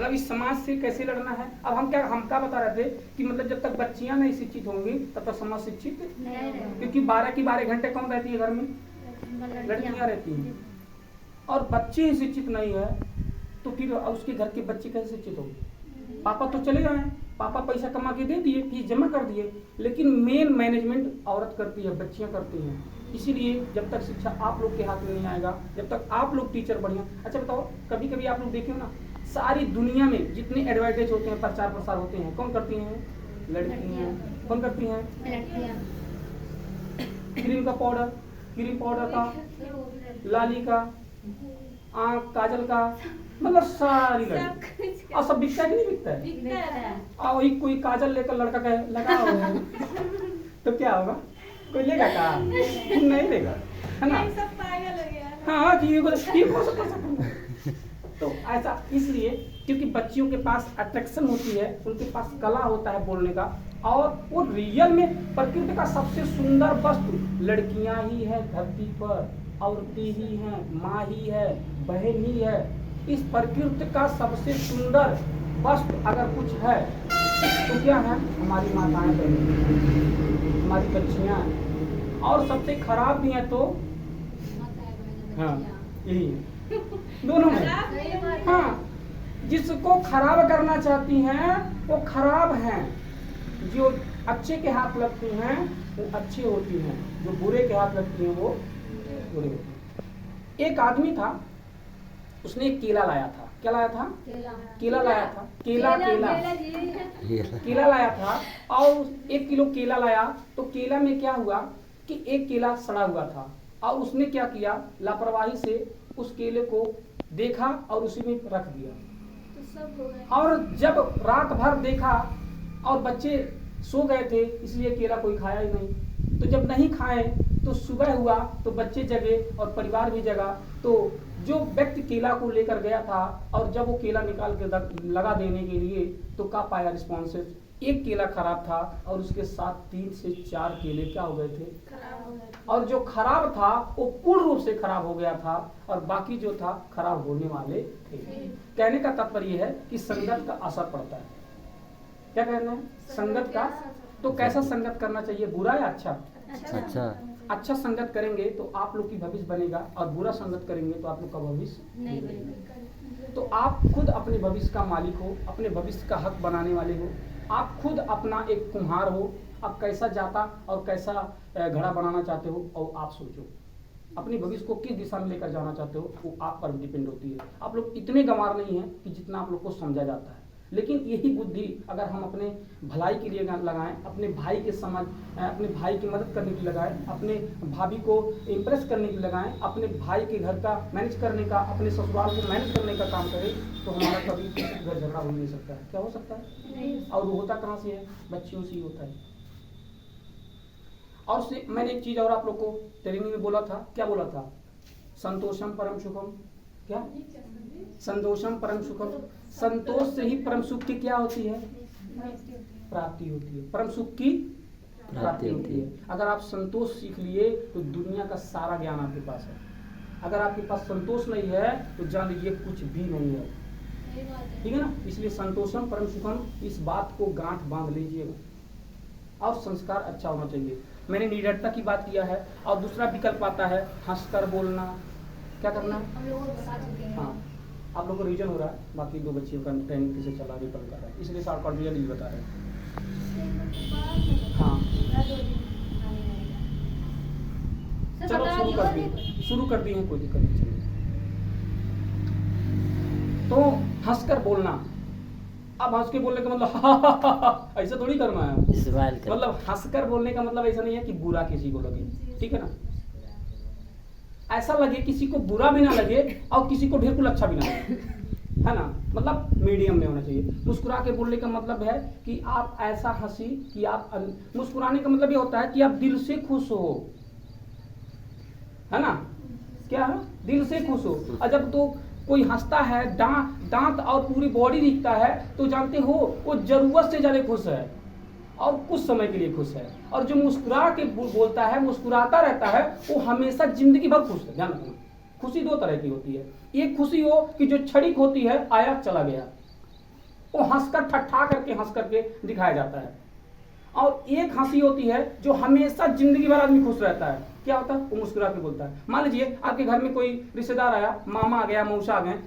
मतलब इस समाज से कैसे लड़ना है। अब हम क्या बता रहे थे कि मतलब जब तक बच्चियां नहीं शिक्षित होंगी तब तक समाज शिक्षित नहीं, क्योंकि 12 की 12 घंटे कौन रहती है घर में, लड़कियां रहती हैं। और बच्चे ही शिक्षित नहीं है तो फिर उसके घर के बच्चे कैसे शिक्षित होंगे। पापा तो चले जाए, पापा पैसा कमा के दे दिए, फीस जमा कर दिए, लेकिन मेन मैनेजमेंट औरत करती है, बच्चियां करती हैं। इसीलिए जब तक शिक्षा आप लोग के हाथ में नहीं आएगा, जब तक आप लोग टीचर बढ़िया। अच्छा बताओ, कभी कभी आप लोग देखे हो ना, सारी दुनिया में जितने एडवर्टाइज होते हैं, प्रचार प्रसार होते हैं, कौन करती हैं, लड़कियां। कौन करती हैं, लड़कियां। क्रीम का पाउडर, क्रीम पाउडर का, लाली का, आँख काजल का, मतलब सारी लड़की। और सब बिकता है कि नहीं बिकता है। और वही कोई काजल लेकर लड़का कहे लगाओ तो क्या होगा, कोई लेगा का, नहीं लेगा, है ना। सब पागल हो गया। हाँ कि ये तो ऐसा इसलिए क्योंकि बच्चियों के पास अट्रैक्शन होती है, उनके पास कला होता है बोलने का, और वो रियल में प्रकृति का सबसे सुंदर वस्तु लड़कियां ही है धरती पर, औरतें ही हैं, माँ ही है, बहन ही है। इस प्रकृति का सबसे सुंदर वस्तु अगर कुछ है तो क्या है, हमारी माताएं बहनें, हमारी बच्चियां हैं। और सबसे खराब भी है तो हाँ यही है, दोनों में। हाँ, जिसको खराब करना चाहती हैं वो खराब हैं, जो अच्छे के हाथ लगती हैं वो अच्छी होती हैं, जो बुरे के हाथ लगती हैं वो बुरे होती हैं। एक आदमी था, उसने एक केला लाया था। क्या लाया था, केला लाया था, केला लाया था। और 1 किलो केला लाया तो केला में क्या हुआ कि एक केला सड़ा हुआ था, और उसने क्या किया, लापरवाही से उस केले को देखा और उसी में रख दिया। और जब रात भर देखा और बच्चे सो गए थे इसलिए केला कोई खाया ही नहीं, तो जब नहीं खाए तो सुबह हुआ तो बच्चे जगे और परिवार भी जगा। तो जो व्यक्ति केला को लेकर गया था और जब वो केला निकाल के लगा देने के लिए तो क्या पाया रिस्पॉन्सेस, एक केला खराब था और उसके साथ 3 से 4 केले क्या हो गए थे, खराब हो गए थे। और जो खराब था वो पूर्ण रूप से खराब हो गया था और बाकी जो था खराब होने वाले थे। कहने का तात्पर्य है कि संगत का असर पड़ता है। क्या कहना है, संगत का। तो कैसा संगत करना चाहिए, बुरा या अच्छा? अच्छा संगत करेंगे तो आप लोग की भविष्य बनेगा, और बुरा संगत करेंगे तो आप लोग का भविष्य नहीं बनेगा। तो आप खुद अपने भविष्य का मालिक हो, अपने भविष्य का हक बनाने वाले हो। आप खुद अपना एक कुम्हार हो, आप कैसा जाता और कैसा घड़ा बनाना चाहते हो और आप सोचो अपने भविष्य को किस दिशा में लेकर जाना चाहते हो, वो आप पर डिपेंड होती है। आप लोग इतने गंवार नहीं हैं कि जितना आप लोग को समझा जाता है, लेकिन यही बुद्धि अगर हम अपने भलाई के लिए लगाएं, अपने भाई के समझ, अपने भाई की मदद करने के लिए लगाएं, अपने भाभी को इम्प्रेस करने के लिए लगाएं, अपने भाई के घर का मैनेज करने का, अपने ससुराल को मैनेज करने का काम करें, तो हमारा कभी घर झगड़ा हो नहीं सकता है। क्या हो सकता है? और वो होता कहाँ से है, बच्चियों से ही होता है। और मैंने एक चीज और आप लोग को ट्रेनिंग में बोला था, क्या बोला था, संतोषम परम सुखम। क्या, संतोषम परम सुखम। संतोष से ही परम सुख की क्या होती है, प्राप्ति होती है। परम सुख की प्राप्ति होती है। अगर आप संतोष सीख लिए तो दुनिया का सारा ज्ञान आपके पास है। अगर आपके पास संतोष नहीं है तो जान लीजिए कुछ भी नहीं है, ठीक है ना। इसलिए संतोषम परम सुखम, इस बात को गांठ बांध लीजिएगा। और संस्कार अच्छा होना चाहिए। मैंने निडरता की बात किया है। और दूसरा विकल्प आता है हंसकर बोलना। क्या करना है, हाँ आप लोगों को रीजन हो रहा है, बाकी 2 बच्चियों का ट्रेनिंग किसे चला रही कर रहा है, इसलिए शॉर्ट रियल बता रहे हैं। हाँ चलो शुरू कर दी है, कोई दिक्कत नहीं। तो हंसकर बोलना। अब हंस के बोलने का मतलब ऐसा थोड़ी करना है, मतलब हंसकर बोलने का मतलब ऐसा नहीं है कि बुरा किसी को लगे, ठीक है ना। ऐसा लगे किसी को बुरा भी ना लगे और किसी को बिल्कुल अच्छा भी ना लगे, है ना। मतलब मीडियम में होना चाहिए। मुस्कुरा के बोलने का मतलब है कि आप ऐसा हंसी कि आप, मुस्कुराने का मतलब ये होता है कि आप दिल से खुश हो, है ना। क्या है, दिल से खुश हो। और जब तो कोई हंसता है, दांत और पूरी बॉडी दिखता है, तो जानते हो वो जरूरत से ज्यादा खुश है और कुछ समय के लिए खुश है। और जो मुस्कुरा के बोलता है, मुस्कुराता रहता है, वो हमेशा जिंदगी भर खुश है। ध्यान रखना, खुशी 2 तरह की होती है। एक खुशी हो कि जो क्षणिक होती है, आया चला गया, वो हंसकर ठट्ठा करके हंस करके दिखाया जाता है। और एक हंसी होती है जो हमेशा जिंदगी भर आदमी खुश रहता है। क्या होता है? वो मुस्कुरा के बोलता है। मान लीजिए आपके घर में कोई रिश्तेदार आया, मामा आ गया, मौसा आ गए,